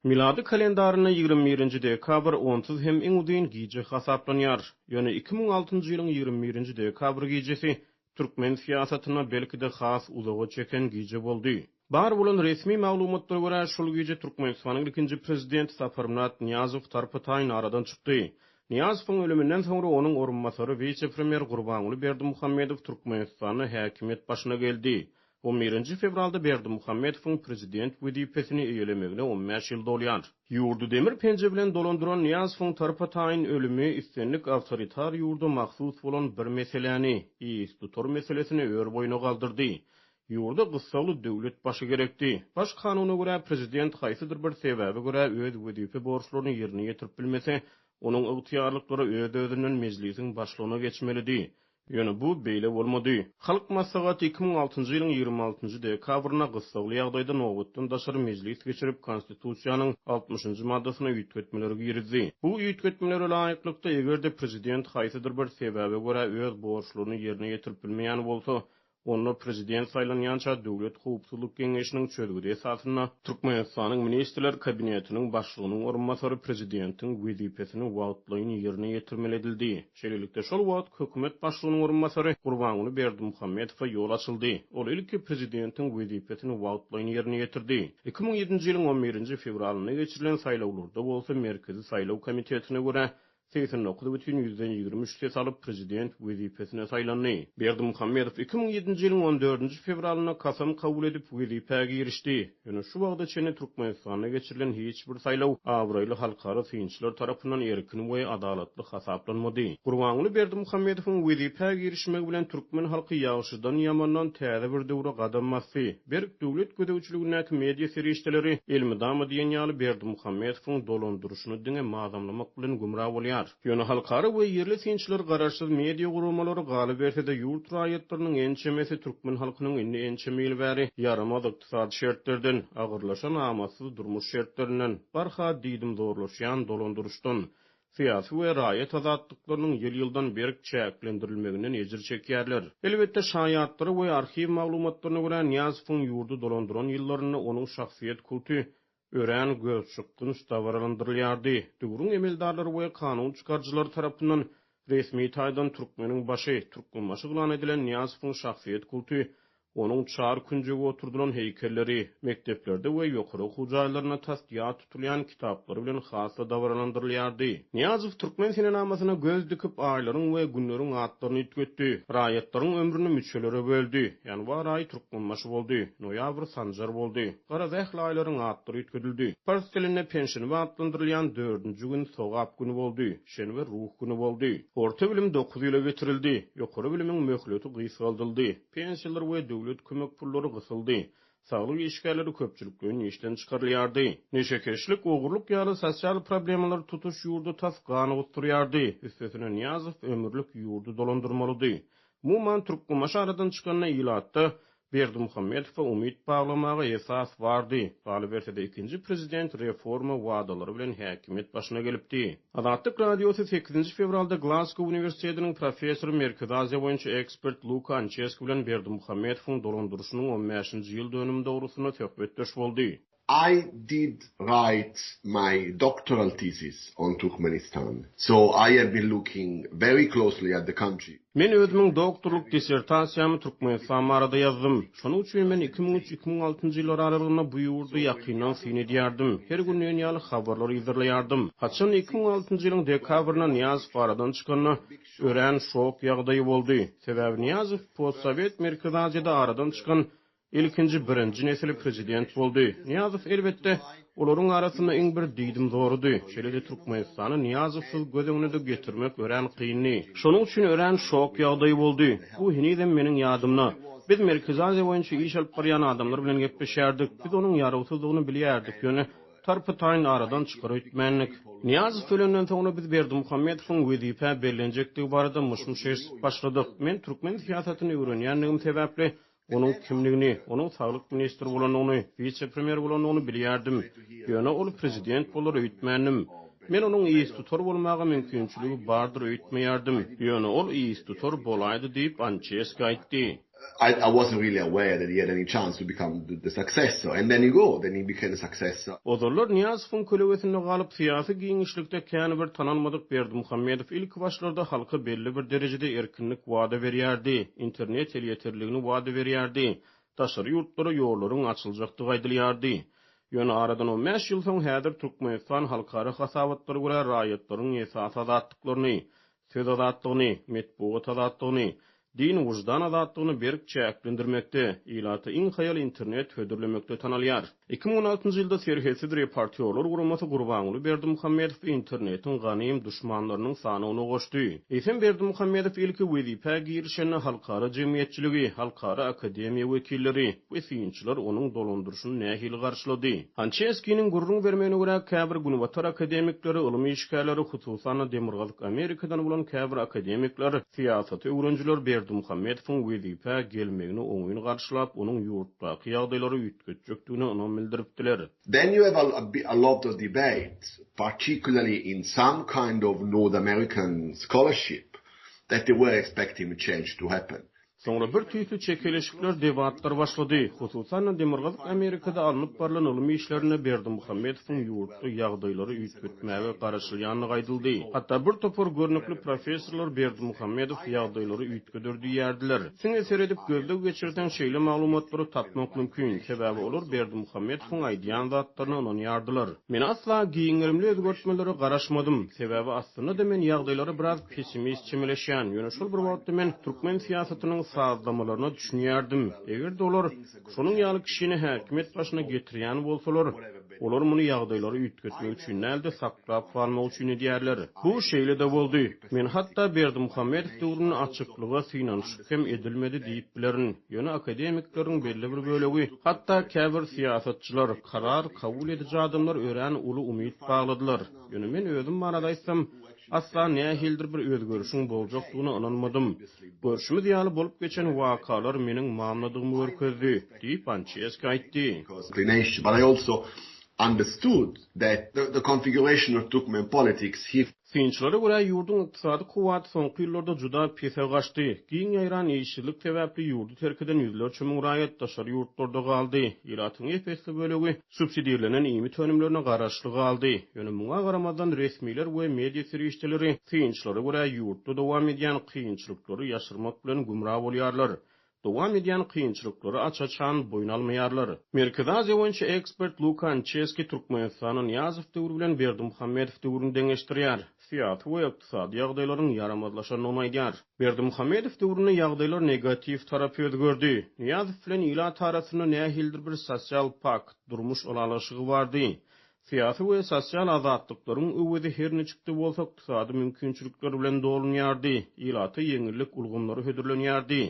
Milady kalendaryna 21-nji dekabr onsuz hem iň udyň gije hasaplanýar. Ýöne 2006-njy ýylyň 21-nji dekabr gijesi türkmen siýasatyna belki de has uzagy çeken gije boldy. Bar bolan resmi maglumatlara görä şol gije Türkmenistanyň ikinji prezidenti Saparmurat Niýazow tarapy aradan çykdy. Niýazowyň ölümünden soňra onuň orunmasary vice-premier Gurbanuly Berdimuhammedow Türkmenistanyň häkimet başyna geldi. 11 fevralda Berdimuhammedowyň prezident wezipesini eýelemegine 15 ýyl dolýar. Ýurdu demir penje bilen dolandyran Niýazowyň tarapy ölümi istenlik awtoritar ýurda mahsus bolan bir meseleni, tutar meselesini ör boýuna galdyrdy. Ýurda gyssaly döwlet başy gerekdi. Baş kanunyna görä prezident haýsydyr bir sebäbe görä öz wezipe borçlaryny ýerine ýetirip bilmese, onuň ygtyýarlyklary öz-özünden meclisiň başlygyna geçmelidi. Ýöne bu beýle bolmady. Halk maslahaty 2006-njy ýylyň 26-njy dekabryna gyssaly ýagdaýda nowatdan daşary meclis geçirip konstitusiýanyň 60-njy maddasyna ýetmeleri girdi. Bu ýetmeleri laýyklykda egerde prezident haýsydyr bir sebäbe görä öz borçlaryny ýerine ýetirip bilmeýän bolsa, onu prezident saylanýança Döwlet Howpsuzlyk Geňeşiniň çözgüde esasyna Türkmenistanyň ministrler kabinetiniň başlygynyň orunmasary prezidentiň wezipesini wagtlaýyn ýerine ýetirmeli edildi. Şeýlelikde şol wagt hökümet başlygynyň orunmasary Gurbanuly Berdimuhammedowa ýol açyldy. Ol ilki prezidentiň wezipesini wagtlaýyn ýerine ýetirdi. 2007-nji ýylyň 11-nji fevralyna geçirilen saýlawlarda bolsa Merkezi Saýlaw Komitetine görä 89,23 ses alıp prezident wezipesine saylandy. Berdimuhammedow 2007-nji ýylyň 14-nji fevralyna kasam kabul edip wezipäge girişdi. Ýöne şu wagtda çene Türkmenistanyna geçirilen hiç bir saýlaw awraýly halkara synçylar tarapyndan erkin we adalatly hasaplanmady. Gurbanuly Berdimuhammedowyň wezipäge girişmegi bilen türkmen halky ýagşydan ýamandan täze bir döwre gadammasy. Berk döwlet gödäwçiligindäki media serişdeleri elmidama diýen ýaly Berdimuhammedowyň dolandyrşyny diňe mazamlamak bilen gumra bolýar. Ýöne halkara we ýerli synçylar garaşsyz media gurulmalary galyp berse-de ýurt raýatlarynyň ençemesi türkmen halkynyň indi ençemeli bäri yaramaz ykdysady şertlerden, agyrlaşan amatsız durmuş şertlerinden, barha diýdim zorlaşýan dolandyrşdan, syýasy we raýat azatlyklarynyň ýyl-ýyldan beri çäklendirilmeginden ejir çekýärler. Elbetde şaýatlary we arxiv maglumatlaryna görä Niýazowyň ýurdu dolandyran ýyllaryny onuň şahsiýet kulty ören göz şıkkın ustavarlandırılyardı. Döwrüň emeldarlary we kanun çykarjylary tarapyndan resmi taýdan türkmeniň başy, türkmenmaşy gylan edilen Niýazowyň şahsiýet kulty, onuň çar künjegi oturduran heykelleri, mekteplerde we ýokary okuw jaýlaryna tasdiýat tutulýan kitaplary bilen hassa dawranlandyrylýardy. Niýazow türkmen sinemasyna göz dikip aýlaryň we günleriň atlaryny ýetgetdi. Raýatlaryň ömrüni müçelere böldi. Ýanwar aý türkmenmaşy boldy, noýabr sanjar boldy. Garazähli aýlaryň atlary ýetgedildi. Fars diline pensiony atlandyrylýan 4-nji gün sogap güni boldy. Şenwe ruh güni boldy. Orta bilim 9 ýyla getirildi. Ýokary bilimiň möhleti gysgaldyldy. Pensiýalar we döwlet kömek pullary gysyldy. Saglyk işgärleri köpçülikden işden çykarylýardy. Neşekeşlik, ogurluk ýaly sosial problemalar tutuş ýurdu tas ganyp turýardy. Üstesine Niýazow ömürlük ýurdu dolandyrmalydy. Muman türkmenmaşy aradan çykanyna ýylatda Berdimuhammedowa umyt baglamagy esas bardy. Galyp berse-de ikinji prezident reforma wadalary bilen häkimet başyna gelipdi. Azatlyk radiosy 8 fevralda Glasgow Universitetiniň professory Merkezi Aziýa boýunça ekspert Luka Ancheski bilen Berdimuhammedowyň dolandyrşynyň 15-nji ýyl dönümi dogrusyna söhbetdeş boldy. I did write my doctoral thesis on Turkmenistan, so I have been looking very closely at the country. Men özümiň doktorluk dissertasiýamy Türkmenistan barada ýazdym. Şonuň üçin men 2003-2006-njy ýyllar aralygyna bu ýurdu ýakynan synedýärdim. Her gün ýaly habarlar ýazarlardım. Haçan 2006-njy ýylyň dekabryna Niýazow aradan çykanyna ören şok ýagdaýy boldy. Sebäbi Niýazow postsovet Merkezi Aziýada aradan çykan ilkinji birinji nesil prezident boldy. Niýazow elbetde olaryň arasynda iň bir diýdim zorudy. Şeýle Türkmenistany Niýazowsyz göz öňüne getirmek ören kynny. Şonuň üçin ören şok ýagdaýy boldy. Bu hinidem meniň ýadymda. Biz Merkezi Aziýa boýunça iş alyp barýan adamlar bilen gepleşýärdik. Biz onuň ýarawsyzlygyny bilýärdik. Ýöne tarpy taýyn aradan çykaryp etmänlik. Niýazow ölenden soňra biz Berdimuhammedowyň wezipe bellenjekligi barada muşmuş başladyk. Men türkmen siýasatyny öwrenýänligim sebäpli onuň kimligini, onuň saglyk ministri bolanyny, vice-premier bolanyny bilýärdim. Ýöne ol prezident bolar öýtmändim. Men onuň tutar bolmagy mümkinçiligi bardyr öýtmeýärdim. Ýöne ol tutar bolaýdy diýip Ancheski aýtdy. I wasn't really aware that he had any chance to become the successor. And then he became a successor. Ozorlar Niyazov'un kölewesinde galyp siyasi giňişlikde käni bir tananmadyk Berdimuhammedow ilk başlarda halka belli bir derejede erkinlik wada berýärdi, internet elýeterligini wada berýärdi, taşary ýurtlara ýollaryň açyljakdygy aýdylýardy. Ýöne aradan 15 ýyl soň häzir Türkmenistan halkara hasabatlara görä raýatlaryň esas azatlyklaryny, söz azatlygyny, metbuat azatlygyny, din wujdan azatlygyny berk çäklendirmekde, ilaty iň haýal internet hödürlemekde tanalýar. 2016-njy ýylda serhesi Partiýalar guramasy gurbanyny Berdimuhammedow internetin ganym düşmanlarynyň sanyny goşdy. Eýsem Berdimuhammedow ilki wezipe girişini halkara jemgyýetçiligi, halkara akademiýa wekilleri we synçylar onuň dolandyrşyny nähili garşylady. Hançeskiň gurrun bermegine görä käbir günwatar akademikleri, ulumy işgärleri, hususan Demirgalyk Amerikadan bolan käbir akademikler, siýasat öwrenjiler Berdimuhammedowyň wezipe gelmegini oňuň garşylap, onuň ýurtdaky ýagdaýlary ütgetjekdigini bildiripdiler. Then you have a lot of debate, particularly in some kind of North American scholarship, that they were expecting a change to happen. Sonra bir tüýtlü çekeleşikler, debatlar başlady. Hususan Demirgalyk Amerikada alınıp barılan ulumy işlerine Berdimuhammedowyň ýurtda ýagdaýlary ütgetmäge garaşylýanyny aýdyldy. Hatta bir topar görnükli professorlar Berdimuhammedow ýagdaýlary ütgedirdi ýerdiler. Siň eser edip gözde geçirden şeýle maglumatlary tapmak mümkin. Sebäbi olar Berdimuhammedowyň aýdýan zatlaryny onuň ýardylar. Men asla giňerimli özgörtmelere garaşmadym. Sebäbi aslynda da men ýagdaýlary biraz pessimist çemeleşýän. Ýöne şol bir wagtda men türkmen siýasatynyň sağlamalarına düşünýärdim. Eger de olar şonuň ýaly kişini häkimet başyna getirýän bolsalar, olar muny ýagdaýlary ütgetmek üçin näde saklap galmak üçin edýärler. Bu şeýle de boldy. Men hatda Berdimuhammedow döwrüne açyklyga synanyşyk hem edilmedi diýip bilerin. Ýöne akademikleriň belli bir bölegi, hatda käbir siýasatçylar karar kabul edici adamlar ören uly umyt bagladylar. Ýöne men özüm manada aýtsam, asla nähildir bir özgörüşiň boljakdygyna inanmadym. Görüşimiz ýaly bolup geçen wakalar meniň mamladygymy görkezdi, diýip Ançeski aýtdy. But I also understood that the configuration of Turkmen politics Synçylara görä ýurdun ykdysady kuwaty soňky ýyllarda juda pese gaçdy. Giň ýaýran ýeşillik sebäpli ýurdu terk eden ýüzlerçe müň raýat daşary ýurtlarda galdy. Ýylatyň epesli bölegi subsidiýalenen ýymy tönümlerine garaşly galdy. Ýöne muňa garamazdan resmiler we media serişçileri synçylara görä ýurtda dowam edýän kynçylyklary ýaşyrmak bilen gumra bolýarlar. Dowam edýän kynçylyklary açaçan boýnalmaýarlar. Merkez Aziýa boýunça ekspert Luka Ançeski Türkmenistanyň Niyazov döwrü bilen Berdimuhammedow döwrüni deňeşdirýär. Siýasat we ykdysady ýagdaýlaryň yaramazlaşanyny aýdýar. Berdimuhammedow döwrüne ýagdaýlar negativ tarapy özgördi. Niyazov bilen ýylat arasyna nähildir bir sosial pakt, durmuş olalaşygy bardy. Siýasy we sosial azatlyklaryň öwedi her neçikde bolsa ykdysady mümkinçilikler bilen dolanýardy. Ýylaty ýeňillik ulgamlary hödürlenýärdi.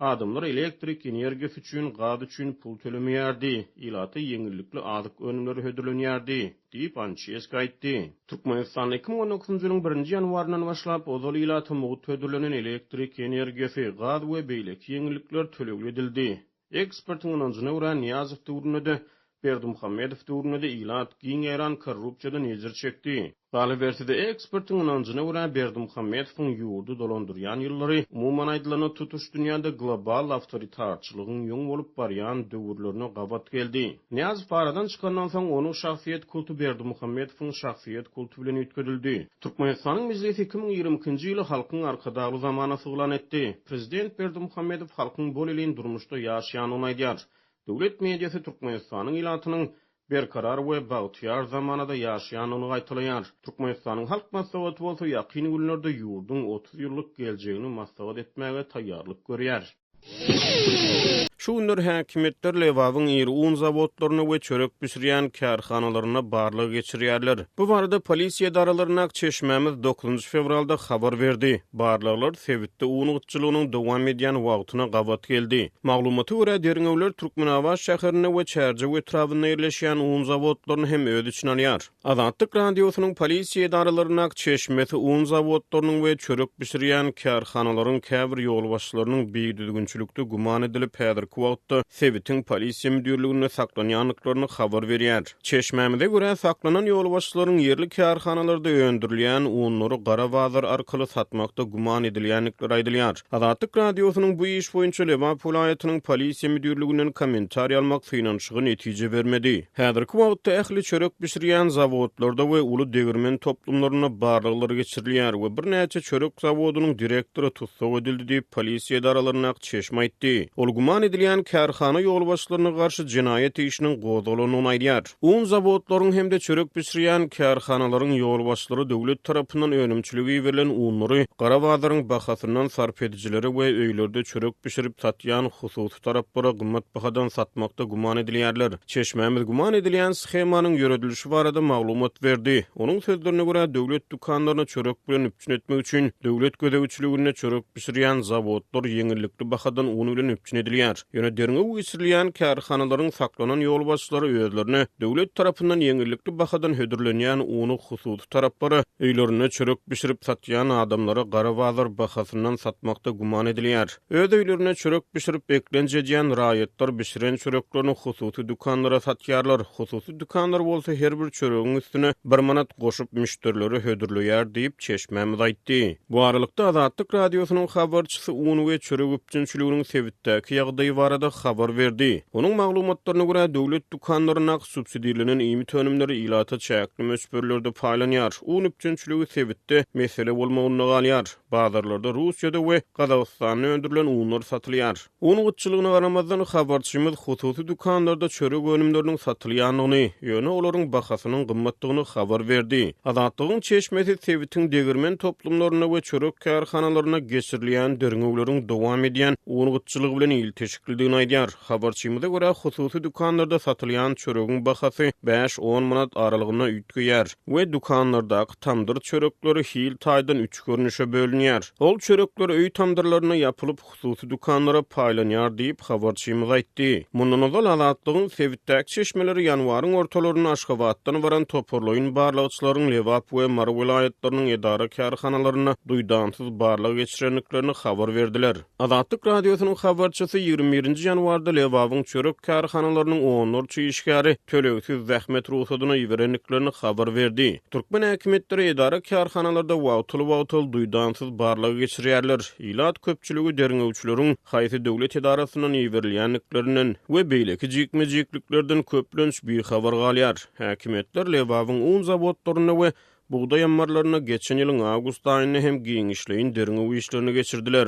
Adamlar elektrik energiýasy üçin gaz üçin pul tölemeýärdi. Ýylaty ýeňillikli azyk önümleri hödürlenýärdi, diýip Ançeski aýtdy. Türkmenistan 2019-njy ýylyň 1-nji ýanwaryndan başlap ozal ýylaty mugut hödürlenen elektrik energiýasy, gaz we beýleki ýeňillikler tölegli edildi. Ekspertiň ynanjyna görä Niyazow döwründe de Berdimuhammedow döwründe de ýylat giň ýaran korrupsiýadan ejir çekdi. Galiberside ekspertiň ynanjyna görä Berdimuhammedowyň ýurdu dolandyrýan ýyllary umumyň aýdylany tutuş dünýäde global awtoritarçylygyň ýoň bolup barýan döwürlerine gabat geldi. Niyazow aradan çykandan soň onuň şahsiýet kultu Berdimuhammedowyň şahsiýet kultu bilen ütgedildi. Türkmenistanyň mejlisi 2022-nji ýyly halkyň arkadaly zamana suglan etdi. Prezident Berdimuhammedow halkyň bol elin durmuşda ýaşaýanyny aýdýar. Döwlet mediasy Türkmenistanyň ýylatynyň berkarar we bagtyar zamanada ýaşaýanyny gaýtylýar. Türkmenistanyň halk maslahaty bolsa ýakyn günlerde ýurdun 30 ýyllyk geljegini maslahat etmäge taýýarlyk görýär. Şu günler häkimetler Lewawyň iri un zawodlaryna we çörek pişirýän kärhanalaryna barlyk geçirýärler. Bu barada polisiýa daralaryna Çeşmemiz 9 fevralda habar berdi. Barlyklar Sewitde un ýytçylygynyň dowam edýän wagtyna gabat geldi. Maglumaty görä Derňewler Türkmenabaş şäherine we Çärje we etrawyna ýerleşýän un zawodlaryny hem öz üçin alýar. Azatlyk radiosynyň polisiýa daralaryna Çeşmesi un zawodlarynyň we çörek pişirýän kärhanalaryň käbir ýol başçylarynyň beýdüdgünçilikde guman edilip häzir häzirki wagtda Sevitin polisiýa müdürligine saklanýanlyklaryny habar berýär. Çeşmämize görä saklanan ýolbaşçylaryň yerli kärhanalarda öndürilýän unlary gara bazar arkaly satmakda guman edilýänlikleri aýdylýar. Azatlyk radiosynyň bu iş boýunça Lewap vilayatynyň polisiýa müdürliginden kommentariýa almak synanşygy netije bermedi. Häzirki wagtda ähli çörek pişirýän zawodlarda we uly degirmen toplumlaryna barlyklary geçirilýär we bir näçe çörek zawodynyň direktory tutsak edildi diýip polisiýa edaralaryna çeşme aýtdy. Ol guman edilýän kärhana ýolbaşçylaryna garşy jinayet işiniň gozalanyny aýdýar. Un zawodlaryň hemde çörek pişirýän kärhanalaryň ýolbaşçylary döwlet tarapyndan önümçiligi berilen unlary gara bazaryň bahasyndan sarf edijileri we öýlerde çörek pişirip satýan hususy taraplara gymmat bahadan satmakda guman edilýärler. Çeşmämiz guman edilýän schemanyň ýöredilişi barada maglumat berdi. Onuň sözlerine görä döwlet dukanlaryna çörek bilen üpçün etmek üçin döwlet gödäwçiligine çörek pişirýän zawodlar ýeňillikli bahadan uny bilen üpçün edilýär. Ýöne derňe geçirilýän kärhanalaryň saklanan ýolbaşçylary özlerine döwlet tarapyndan ýeňillikli bahadan hödürlenýän uny hususy taraplara öýlerine çörek pişirip satýan adamlara gara bazar bahasyndan satmakda guman edilýär. Öz öýlerine çörek pişirip eklenjejän raýatlar pişiren çöreklerini hususy dukanlara satýarlar. Hususy dukanlar bolsa her bir çöregiň üstüne 1 manat goşup müşterileri hödürleýär diýip Çeşmämiz aýtdy. Bu aralykda Azatlyk radiosynyň habarçysy uny we çörek üpçünçiliginiň Sebitdäki ýagdaýy barada habar berdi. Onuň maglumatlaryna görä döwlet dukanlaryna subsidiýalenen ýymy önümleri ilata çäkli möçberlerde paýlanýar. Un üpçünçiligi Sebitde mesele bolmagyny galýar. Bazarlarda Russiýada we Gazagystanda öndürilen unlar satylýar. Un gıtçylygyna garamazdan habarçymyz hususy dukanlarda çörek önümleriniň satylýanlygyny, ýöne olaryň bahasynyň gymmatlygyny habar berdi. Azatlygyň çeşmesi Sevitin degirmen toplumlaryna we çörek kärhanalaryna geçirilýän derňewleriň dowam edýän un gıtçylygy bilen ilteşikligini aýdýar. Habarçymyza görä hususy dukanlarda satylýan çöregiň bahasy 5-10 manat aralygyna üýtgýär we dukanlardaky tamdyr çörekleri hil taýdan 3 görnüşe bölünýär. Ol çörekler öý tamdyrlaryna ýapylyp hususy dukanlara paýlanýar diýip habarçymyz aýtdy. Mundan ozal Azatlygyň Sebitdäki çeşmeleri ýanwaryň ortalaryny Aşgabatdan baran toporlaýyn barlygçylaryň Lewap we Mara vilayatlarynyň edara kärhanalaryna duýdansyz barlyg geçirenliklerini habar berdiler. Azatlyk radiosynyň habarçysy 21-nji ýanwarda Lewapyň çörek kärhanalarynyň 10 işgäri tölegsiz zähmet ruhsatyny ýerenliklerini habar berdi. Türkmen häkimetleri edara kärhanalarda wagtly duýdansyz barlyg geçirýärler. Ilat köpçüligi derňewçileriň haýsy döwlet edarasyndan ýeberilýänliklerinden we beýleki jikmejikliklerden köplenç bir habar galýar. Häkimetler Lewapyň un zawodlaryna we buğday ambarlaryna geçen ýylyň awgust aýyna hem giňişleýin derňew işlerini geçirdiler.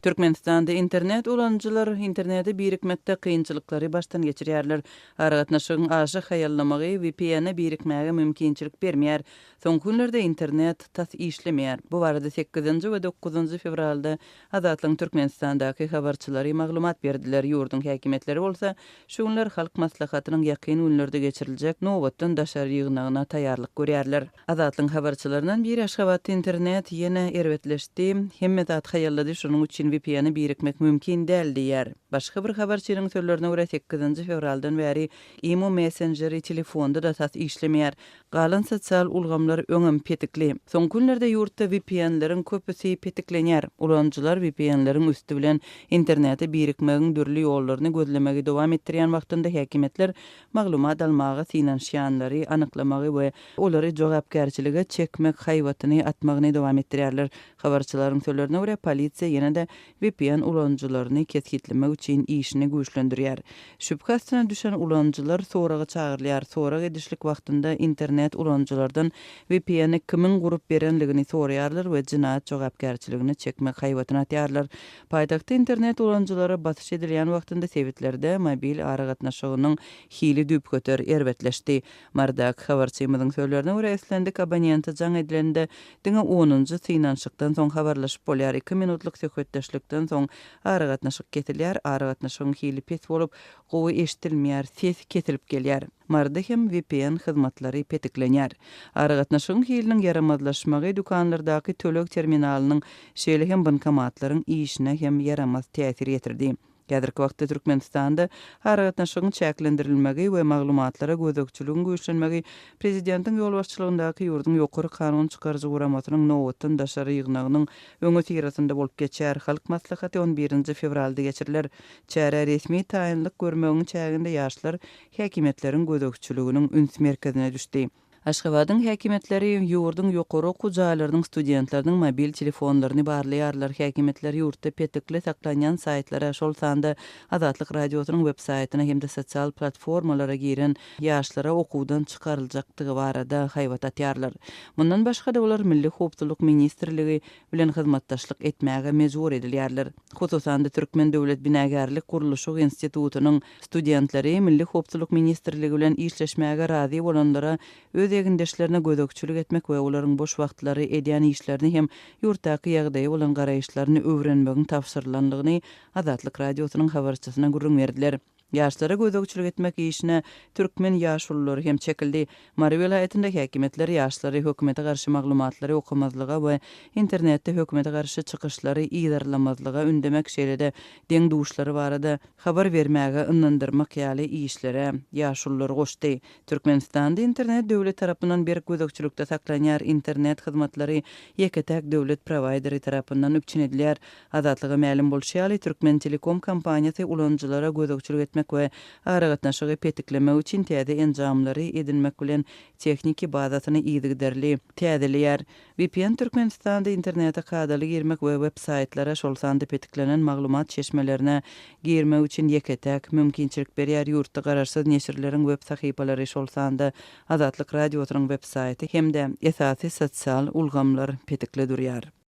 Türkmenistanda internet ulanjylar interneti birikmekde kynçylyklary baştan geçirýärler. Aragatnaşygyň aşy haýallamagy VPN-e birikmäge mümkinçilik bermeýär. Soňky günlerde internet tas işlemeýär. Bu barada 8-nji we 9-njy fevralda Azatlyň Türkmenistandaky habarçylary maglumat berdiler. Ýurdun häkimetleri bolsa, şu günler halk maslahatynyň ýakyn günlerde geçiriljek nowatdan daşary ýygnagyna taýýarlyk görýärler. Azatlyň habarçylarynyň biri Aşgabat internet ýene erwetleşdi. Hemme zat haýallady şonuň üçin VPN-i birikmek mümkin däl diýär. Başga bir habarçylyň sözlerine görä 8-nji fevraldan bäri Imo Messenjeri telefonda da tas işlemeýär. Galan sosial ulgamlar öňem petikli. Soňky günlerde ýurtda VPN-leriň köpüsi petiklenýär. Ulanjylar VPN-leriň üstü bilen interneti birikmegiň dürli ýollaryny gözlemegi dowam etdirýän wagtynda häkimetler maglumat almagy synanşýanlary anyklamagy we olary jogapkärçilige çekmek haýwatyny atmagyny dowam etdirýärler. Habarçylaryň sözlerine görä polisiýa ýene-de VPN ulanjylaryny keskitlemek üçin işini güýçlendirýär. Şübhasyna düşen ulanjylar soraga çagyrylýar. Soraga edişlik wagtynda internet ulanjylardan VPN-i kimin gurup berenligini soraýarlar we jinayet jogapkärçiligini çekmek haýwatyna atýarlar. Paýtagtda internet ulanjylary basyş edilýän wagtynda sevitlerde mobil aragatnaşygynyň hili düp göter erwetleşdi. Mardak habarçymyzyň sözlerine görä eslendik abonenti jaň edilende diňe 10-njy synanşykdan soň habarlaşyp bolýar. 2 minutluk söhbetdeşlikden soň aragatnaşyk ketilýär. Aragatnaşygyň hili pes bolup, gowy eşitilmeýär, ses ketilip gelýär. Marda hem VPN hyzmatlary petiklenýär. Aragatnaşygyň hiliniň yaramazlaşmagy dukanlardaky tölek terminalynyň şeýle hem bankomatlaryň işine hem yaramaz täsir ýetirdi. Häzirki wagtda Türkmenistanda harakatnaşygyň çäklendirilmegi we maglumatlara gözekçiligiň güýçlenmegi prezidentiň ýol başçylygyndaky ýurdun ýokary kanun çykarjy guramatynyň nowatdan daşary ýygnagynyň öňe tirasynda bolup geçer. Halk maslahaty 11 fevralda geçiriler. Çäre resmi taýinlik görmegiň çäginde ýaşlar häkimetleriň gözekçiliginiň üns merkezine düşdi. Aşgabatyň häkimetleri ýurdun ýokary okuwçylarynyň studentlarynyň mobil telefonlaryny barlaýarlar. Häkimetler ýurtda petikli saklanýan saytlara, şol sanda Azatlyk radiosynyň web saýtyna hem-de sosial platformalara giren ýaşlara okuwdan çykaryljakdygy barada haýbat atýarlar. Mundan başga da olar Milli Howpçylyk ministrligi bilen hyzmatdaşlyk etmäge mejbur edilýärler. Hususan da Türkmen Döwlet Binagarlyk Guruluşy institutynyň studentleri Milli Howpçylyk ministrligi bilen işleşmäge razy bolanlara öz egindeşlerine gözekçilik etmek we olaryň boş wagtlary edýän işlerini hem ýurtdaky ýagdaýy bolan garaýşlaryny öwrenmegiň tapşyrylanlygyny Azatlyk radiosynyň habarçysyna gurrun berdiler. Ýaşlara gözekçilik etmek işine türkmen ýaşullary hem çekildi. Mary vilayetinde häkimetler ýaşlary hökümete garşy maglumatlary okumazlyga we internetde hökümete garşy çykyşlary ýydarlamazlyga ündemek şeýlede deň duşlary barada habar bermäge ynandyrmak ýaly işlere ýaşullary goşdy. Türkmenistanda internet döwlet tarapyndan bir gözekçilikde saklanýar internet hyzmatlary ýeketäk döwlet prowaideri tarapyndan üpçünedilýär. Azatlyga ma'lum bolýarly Türkmen Telekom kompaniýasy ulanjylara gözekçilik etmek we aragatnaşygy petiklemek üçin täze enjamlary edinmek bilen tekniki bazasyny ýygyderli täzelýär. VPN Türkmenistanda internete kadaly girmek we web saytlara şol sanda petiklenen maglumat çeşmelerine girmek üçin ýeketäk mümkinçilik berýär. Ýurtda garaşsyz neşirleriň web sahypalary şol sanda Azatlyk radiosynyň web saýty hem-de esasy sosial ulgamlar petikle durýar.